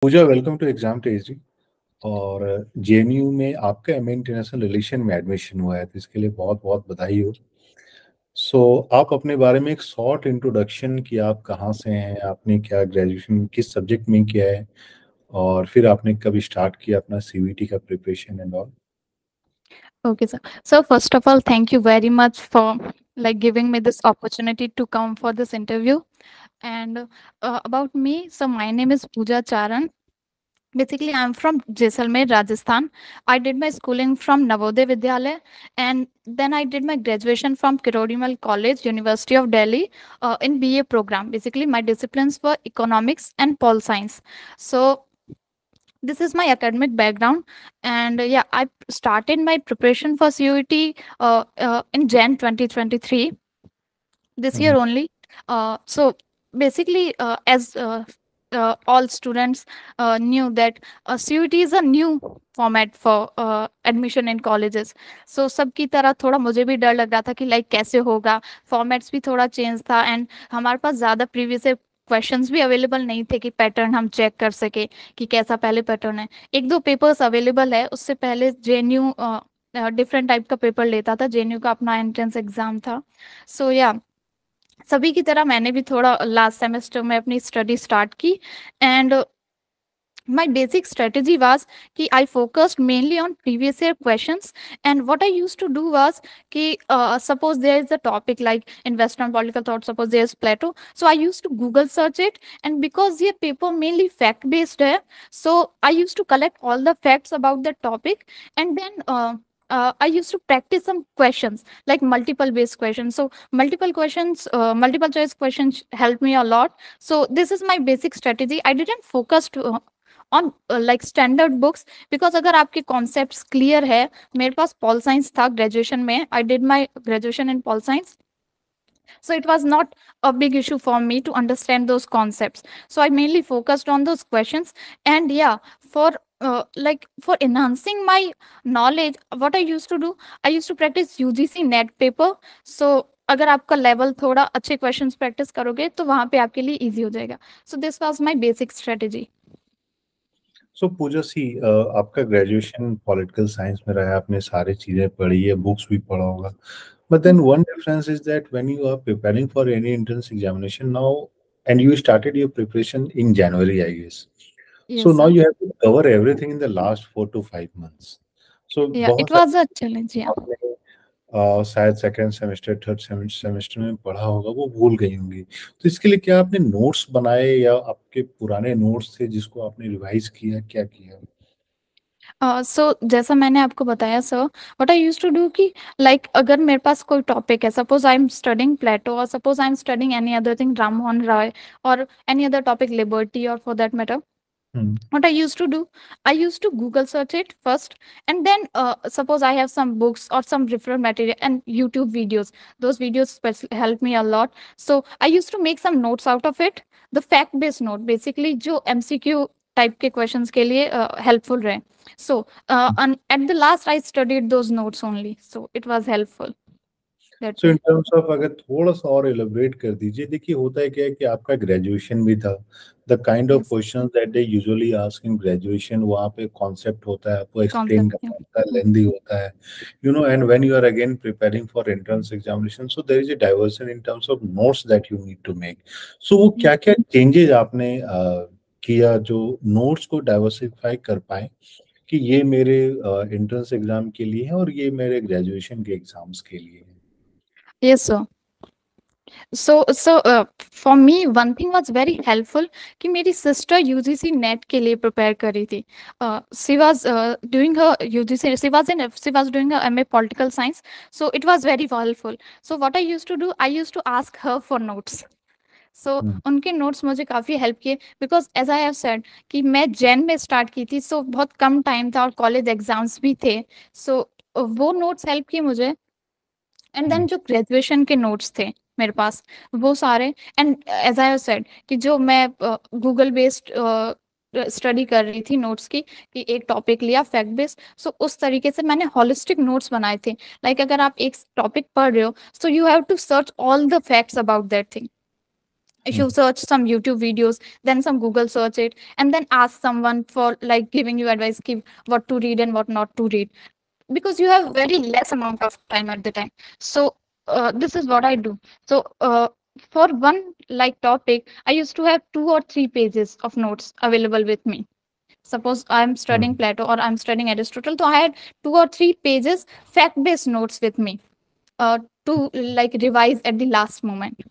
Puja, welcome to exam testy. और JNU में आपका एमए इंटरनेशनल रिलेशन में एडमिशन हुआ है, तो इसके लिए बहुत बहुत बधाई हो। आप अपने बारे में एक शॉर्ट इंट्रोडक्शन कि आप कहाँ से हैं, आपने क्या ग्रेजुएशन किस सब्जेक्ट में किया है, और फिर आपने कब स्टार्ट किया अपना सीवीटी का preparation and all. Okay, sir. So first of all, thank you very much for giving me this opportunity to come for this interview. And about me, so my name is Pooja Charan. Basically, I'm from Jaisalmer, Rajasthan. I did my schooling from Navodaya Vidyalaya, and then I did my graduation from Kirodimal College, University of Delhi, in BA program. Basically, my disciplines were economics and pol science. So this is my academic background, and yeah, I started my preparation for CUET in Jan 2023, this year only. So basically, as all students knew that CUET is a new format for admission in colleges. So सबकी तरह थोड़ा मुझे भी डर लग रहा था कि लाइक कैसे होगा, फॉर्मेट्स भी थोड़ा चेंज था, एंड हमारे पास ज़्यादा प्रीवियस क्वेश्चंस भी अवेलेबल नहीं थे कि पैटर्न हम चेक कर सके कि कैसा पहले पैटर्न है। एक दो पेपर्स अवेलेबल है, उससे पहले जेएनयू डिफरेंट टाइप का पेपर लेता था, जेएनयू का अपना एंट्रेंस एग्जाम था। सो या सभी की तरह मैंने भी थोड़ा लास्ट सेमेस्टर में अपनी स्टडी स्टार्ट की, and my basic strategy was कि I focused mainly on previous year questions, and what I used to do was कि suppose there is a topic like in Western political thought, suppose there is Plato, so I used to Google search it, and because ये paper mainly fact based है, so I used to collect all the facts about the topic, and then I used to practice some questions like multiple based questions. So multiple questions, multiple choice questions helped me a lot. So this is my basic strategy. I didn't focus on like standard books, because अगर आपके concepts clear है, मेरे पास pol science था graduation में, I did my graduation in pol science, so it was not a big issue for me to understand those concepts, so I mainly focused on those questions. And yeah, for for enhancing my knowledge, what I used to do, I used to practice UGC net paper. So अगर आपका level थोड़ा अच्छे questions practice करोगे तो वहां पे आपके लिए इजी हो जाएगा. So this was my basic strategy. Pooja सी, आपका ग्रेजुएशन पॉलिटिकल साइंस में रहा है, आपने सारी चीजें पढ़ी है, बुक्स भी पढ़ा होगा। But then one difference is that when you are preparing for any entrance examination now, and you started your preparation in January, I guess. So Yes, now sir. you have to cover everything in the last 4 to 5 months. So Yeah, it बहुत was सारे a challenge. Yeah. आपने शायद second semester third semester में पढ़ा होगा, वो भूल गई होंगी। तो इसके लिए क्या आपने नोट्स बनाए, या आपके पुराने नोट्स थे जिसको आपने रिवाइज किया, क्या किया? सो जैसा मैंने आपको बताया sir, what I used to do कि लाइक अगर मेरे पास कोई टॉपिक है, suppose I am studying Plato, और suppose I am studying any other thing, Ram Mohan Roy, और एनी अदर टॉपिक, लिबर्टी, और for that matter, hmm. what I used to do, I used to Google search it first, and then suppose I have some books or some referral material and YouTube videos. Those videos help me a lot. So I used to make some notes out of it. The fact-based note, basically, जो MCQ type के questions के लिए helpful रहे. So and at the last, I studied those notes only. So it was helpful that so in way. Terms of, अगर थोड़ा सा और एलिब्रेट कर दीजिए। देखिए, होता है क्या है कि आपका ग्रेजुएशन भी था, the kind of Yes, questions that they usually ask in graduation, वहाँ पे कॉन्सेप्ट होता है, आपको एक्सप्लेन concept. Yeah. करना होता है, लेंदी होता है, and when you are again preparing for entrance examination, so there is a diversion in terms of notes that you need to make. So वो Yeah. क्या क्या चेंजेस आपने किया जो नोट्स को डाइवर्सिफाई कर पाए, कि ये मेरे एंट्रेंस एग्जाम के लिए है और ये मेरे ग्रेजुएशन के एग्जाम्स के लिए है? Yes, sir. So for me one thing was very helpful कि मेरी sister UGC नेट के लिए prepare कर रही थी. She was doing her UGC, she was doing her MA political science, so it was very helpful. So what I used to do, I used to ask her for notes. So उनके notes मुझे काफ़ी help किए, because as I have said कि मैं जैन में start की थी, सो बहुत कम टाइम था और कॉलेज एग्जाम्स भी थे, सो वो नोट्स हेल्प किए मुझे. एंड देन जो ग्रेजुएशन के नोट्स थे मेरे पास, वो सारे, एंड एज आई सेड कि जो मैं गूगल बेस्ड स्टडी कर रही थी नोट्स की, कि एक टॉपिक लिया फैक्ट बेस्ड, सो उस तरीके से मैंने होलिस्टिक नोट्स बनाए थे. अगर आप एक टॉपिक पढ़ रहे हो, so you have to search all the facts about that thing. You search some YouTube videos, then some Google search it, and then ask someone for like giving you advice, give what to read and what not to read, because you have very less amount of time at the time. So this is what I do. So for one like topic, I used to have 2 or 3 pages of notes available with me. Suppose I'm studying Plato or I'm studying Aristotle, so I had 2 or 3 pages fact based notes with me to like revise at the last moment.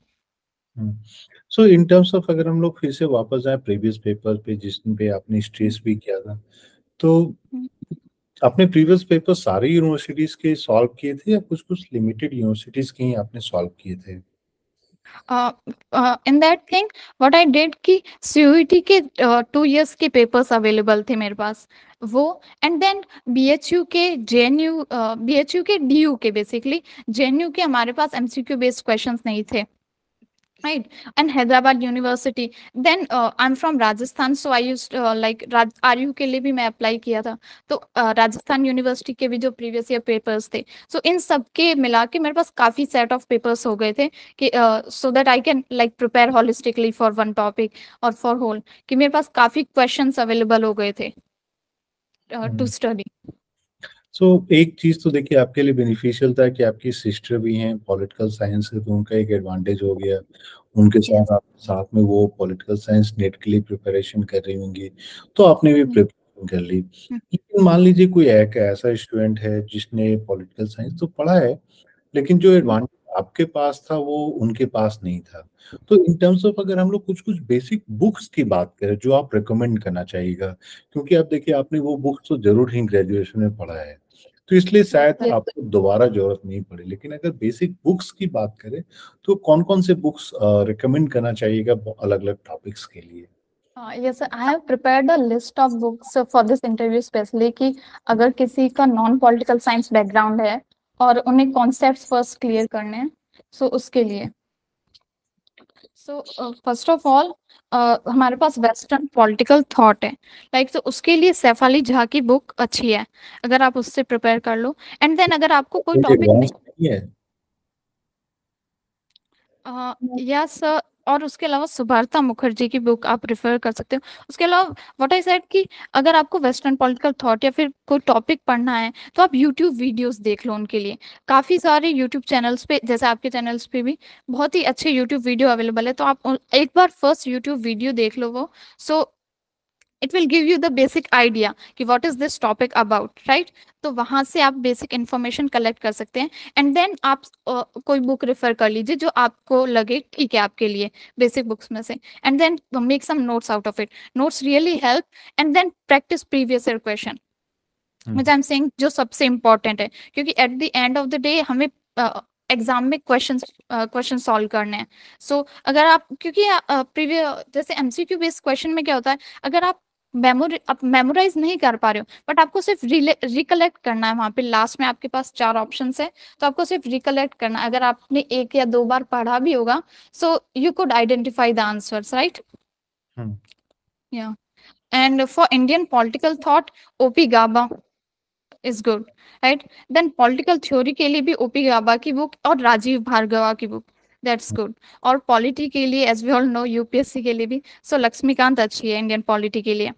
So in terms of अगर हम लोग फिर से वापस जाए previous paper पे जिसमें पे आपने स्ट्रेस भी किया था, तो आपने प्रीवियस पेपर सारी यूनिवर्सिटीज के सॉल्व किए थे या कुछ कुछ लिमिटेड यूनिवर्सिटीज के ही आपने सॉल्व किए थे? In that thing what I did कि सीयूईटी के 2 years के पेपर्स अवेलेबल थे मेरे पास वो, एंड देन बीएचयू के जेएनयू बीएचयू के डीयू के बेसिकली जेएनयू के हमारे पास एमसीक्यू बेस्ड क्वेश्चंस नहीं थे, right? And Hyderabad University, then I'm from Rajasthan, so I used like RU के लिए भी मैं अप्लाई किया था, तो राजस्थान यूनिवर्सिटी के भी जो प्रीवियस ईयर पेपर्स थे, सो इन सब के मिला के मेरे पास काफी सेट ऑफ पेपर्स हो गए थे कि so that I can like prepare holistically for one topic और फॉर होल, कि मेरे पास काफी क्वेश्चंस अवेलेबल हो गए थे टू स्टडी। सो एक चीज तो देखिए आपके लिए बेनिफिशियल था कि आपकी सिस्टर भी हैं पॉलिटिकल साइंस से, तो उनका एक एडवांटेज हो गया, उनके साथ आप साथ में वो पॉलिटिकल साइंस नेट के लिए प्रिपरेशन कर रही होंगी, तो आपने भी प्रिपरेशन कर ली। लेकिन मान लीजिए कोई एक ऐसा स्टूडेंट है जिसने पॉलिटिकल साइंस तो पढ़ा है, लेकिन जो एडवांटेज आपके पास था वो उनके पास नहीं था, तो इन टर्म्स ऑफ अगर हम लोग कुछ कुछ बेसिक बुक्स की बात करें जो आप रिकमेंड करना चाहिएगा, क्योंकि आप देखिए आपने वो बुक्स तो जरूर ही ग्रेजुएशन में पढ़ा है, तो इसलिए शायद आपको दोबारा जरूरत नहीं पड़ी, लेकिन अगर बेसिक बुक्स की बात करें तो कौन कौन से बुक्स रिकमेंड करना चाहिएगा अलग अलग टॉपिक्स के लिए? Yes, I have prepared a list of books for this interview specially कि अगर किसी का नॉन पॉलिटिकल साइंस बैकग्राउंड है और उन्हें कॉन्सेप्ट्स फर्स्ट क्लियर करने हैं, सो उसके लिए सो फर्स्ट ऑफ ऑल हमारे पास वेस्टर्न पॉलिटिकल थॉट है, लाइक तो उसके लिए सैफ अली झा की बुक अच्छी है, अगर आप उससे प्रिपेयर कर लो। एंड देन अगर आपको कोई टॉपिक नहीं है यस, और उसके अलावा सुभारता मुखर्जी की बुक आप रेफर कर सकते हो। उसके अलावा व्हाट आई सेड कि अगर आपको वेस्टर्न पॉलिटिकल थॉट या फिर कोई टॉपिक पढ़ना है तो आप यूट्यूब वीडियोस देख लो उनके लिए, काफ़ी सारे यूट्यूब चैनल्स पे, जैसे आपके चैनल्स पे भी बहुत ही अच्छे यूट्यूब वीडियो अवेलेबल है, तो आप एक बार फर्स्ट यूट्यूब वीडियो देख लो वो, so it will give you the basic idea कि what is this topic about, right? तो वहां से आप बेसिक इन्फॉर्मेशन कलेक्ट कर सकते हैं, एंड देन आप कोई बुक रेफर कर लीजिए जो आपको लगे ठीक है आपके लिए बेसिक बुक्स में से, and then make some notes out of it. Notes really help, and then practice previous year question, which I am saying जो सबसे इम्पोर्टेंट है, क्योंकि at the end of the day हमें एग्जाम में question solve करने हैं। सो अगर आप, क्योंकि प्रीवियस जैसे एमसीक्यू बेस्ड क्वेश्चन में क्या होता है, अगर आप मेमोराइज नहीं कर पा रहे हो बट आपको सिर्फ रिकलेक्ट करना है, वहां पे लास्ट में आपके पास 4 ऑप्शंस है, तो आपको सिर्फ रिकलेक्ट करना है। अगर आपने 1 या 2 बार पढ़ा भी होगा, so you could identify the answers, right? या and for Indian political thought OP Gaba is good, right? Then political theory के लिए भी ओपी गाबा की बुक और राजीव भार्गवा की बुक, दैट्स गुड। और पॉलिटी के लिए as we all know UPSC के लिए भी सो लक्ष्मीकांत अच्छी है इंडियन पॉलिटी के लिए।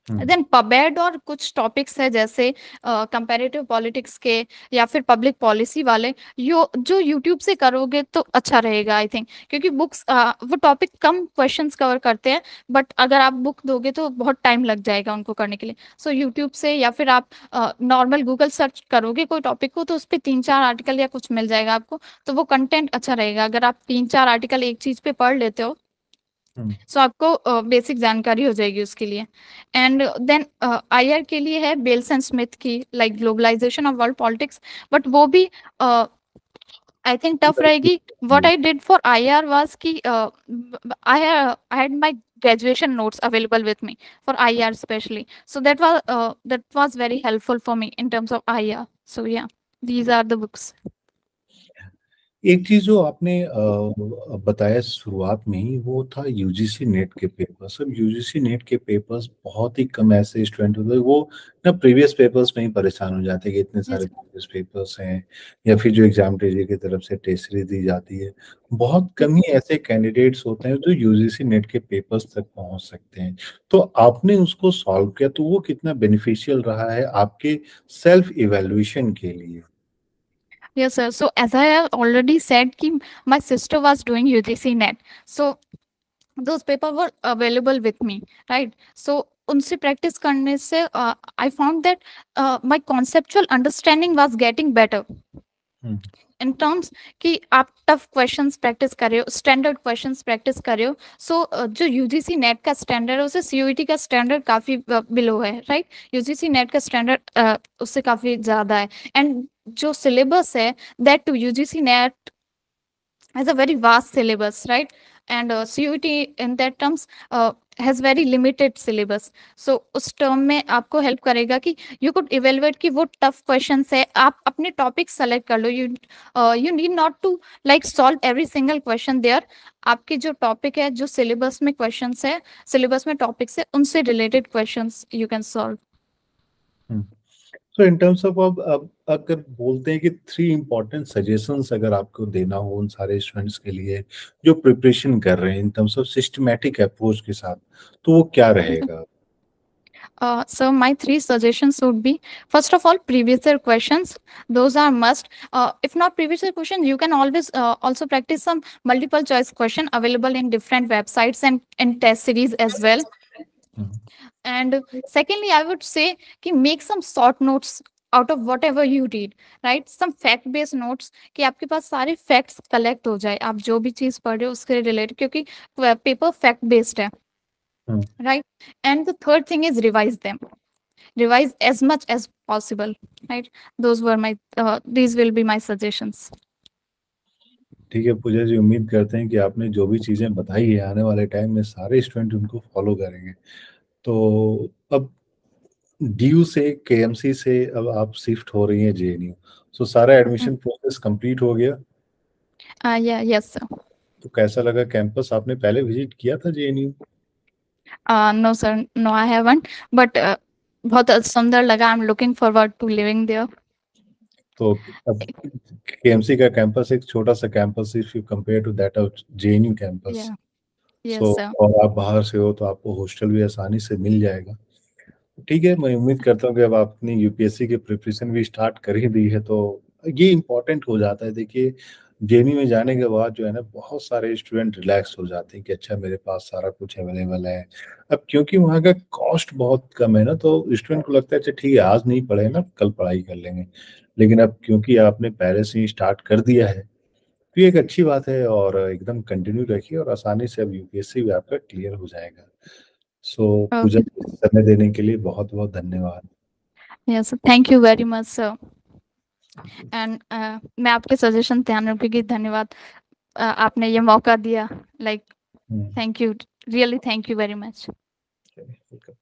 देन पबेड और कुछ टॉपिक्स है जैसे कंपैरेटिव पॉलिटिक्स के या फिर पब्लिक पॉलिसी वाले, जो यूट्यूब से करोगे तो अच्छा रहेगा आई थिंक, क्योंकि बुक्स वो टॉपिक कम क्वेश्चंस कवर करते हैं, बट अगर आप बुक दोगे तो बहुत टाइम लग जाएगा उनको करने के लिए। सो यूट्यूब से या फिर आप नॉर्मल गूगल सर्च करोगे कोई टॉपिक को, तो उस पर 3-4 आर्टिकल या कुछ मिल जाएगा आपको, तो वो कंटेंट अच्छा रहेगा। अगर आप 3-4 आर्टिकल एक चीज पे पढ़ लेते हो, सो आपको बेसिक जानकारी हो जाएगी उसके लिए। एंड देन आईआर के लिए है बेल्स एंड स्मिथ की like globalisation of world politics, but वो भी आई थिंक टफ रहेगी। What I did for IR was कि I had my graduation notes available with me for IR especially, so that was very helpful for me in terms of IR. So yeah, these are the books. एक चीज जो आपने बताया शुरुआत में ही, वो था यूजीसी नेट के पेपर्स। अब यूजीसी नेट के पेपर्स बहुत ही कम ऐसे स्टूडेंट होते हैं वो ना प्रीवियस पेपर्स में ही परेशान हो जाते हैं कि इतने सारे Yes. प्रीवियस पेपर्स हैं, या फिर जो एग्जाम ट्रेजरी की तरफ से टेस्ट सीरीज दी जाती है। बहुत कम ही ऐसे कैंडिडेट्स होते हैं जो यूजीसी नेट के पेपर्स तक पहुंच सकते हैं। तो आपने उसको सॉल्व किया, तो वो कितना बेनिफिशियल रहा है आपके सेल्फ इवेल्युएशन के लिए? Yes, sir. So as I have already said, कि my sister was doing UGC NET, so those papers were available with me, right? So उनसे प्रैक्टिस करने से I found that my conceptual understanding was getting better. In terms कि आप tough questions practice कर रहे हो, standard questions practice कर रहे हो। सो जो यूजीसी नेट का स्टैंडर्ड है उससे सीयूईटी का स्टैंडर्ड काफ़ी बिलो है, राइट? यूजीसी नेट का स्टैंडर्ड उससे काफ़ी ज़्यादा है। एंड जो सिलेबस है, that too UGC NET has a very vast syllabus, right? And CUET in that terms has very limited syllabus. So उस टर्म में आपको हेल्प करेगा कि you could evaluate कि वो टफ क्वेश्चंस है, आप अपने टॉपिक सेलेक्ट कर लो। you need not to like solve every single question there. आपके जो टॉपिक है, जो सिलेबस में क्वेश्चंस है, सिलेबस में टॉपिक्स है, उनसे related questions you can solve. तो इन टर्म्स ऑफ अब अगर बोलते हैं कि 3 इम्पोर्टेंट सजेशंस अगर आपको देना हो उन सारे स्टूडेंट्स के लिए जो प्रिपरेशन कर रहे हैं इन टर्म्स ऑफ सिस्टमैटिक अप्रोच के साथ, तो वो क्या रहेगा? So my 3 suggestions would be, first of all, previous year questions. Those are must. If not previous year questions, you can always also practice some multiple choice question available in different websites and in test series as well. And secondly, I would say कि make some short notes out of whatever you read, right? Some fact based notes कि आपके पास सारे facts collect हो जाए, आप जो भी चीज पढ़ रहे हो उसके रिलेटेड, क्योंकि पेपर fact based है, right? And the third thing is revise them. Revise as much as possible, right? These will be my suggestions. ठीक है पूजा जी, उम्मीद करते हैं कि आपने जो भी चीज़ें बताई है आने वाले टाइम में सारे स्टूडेंट उनको फॉलो करेंगे। तो अब डीयू से, केएमसी से अब आप शिफ्ट हो रही हैं जेएनयू, सो सारा एडमिशन प्रोसेस कंप्लीट हो गया? Yeah, yes, sir. तो कैसा लगा कैंपस? आपने पहले विजिट किया था JNU? No, sir, no, I haven't. But बहुत सुंदर लगा. I'm looking forward to living there. तो अब केएमसी का कैंपस एक छोटा सा campus, if you compare to that of JNU campus. Yeah, yes, so sir. और आप बाहर से हो तो आपको हॉस्टल भी आसानी से मिल जाएगा। ठीक है, मैं उम्मीद करता हूँ कि अब आपने यूपीएससी की प्रिपरेशन भी स्टार्ट कर ही दी है, तो ये इम्पोर्टेंट हो जाता है। देखिए जेएनयू में जाने के बाद जो है ना, बहुत सारे स्टूडेंट रिलैक्स हो जाते हैं कि अच्छा मेरे पास सारा कुछ अवेलेबल है। अब क्योंकि वहाँ का कॉस्ट बहुत कम है ना, तो स्टूडेंट को लगता है अच्छा ठीक है आज नहीं पढ़े ना, कल पढ़ाई कर लेंगे। लेकिन अब क्योंकि आपने पहले से ही स्टार्ट कर दिया है, तो ये एक अच्छी बात है, और एकदम कंटिन्यू रखिए और आसानी से अब यूपीएससी भी आपका क्लियर हो जाएगा। सो पूजा, Okay. समय देने के लिए बहुत बहुत धन्यवाद। Yes, thank you very much, sir. And मैं आपके सजेशन ध्यान रखूंगी. धन्यवाद. आपने ये मौका दिया. Like, thank you. Really, thank you very much. Welcome.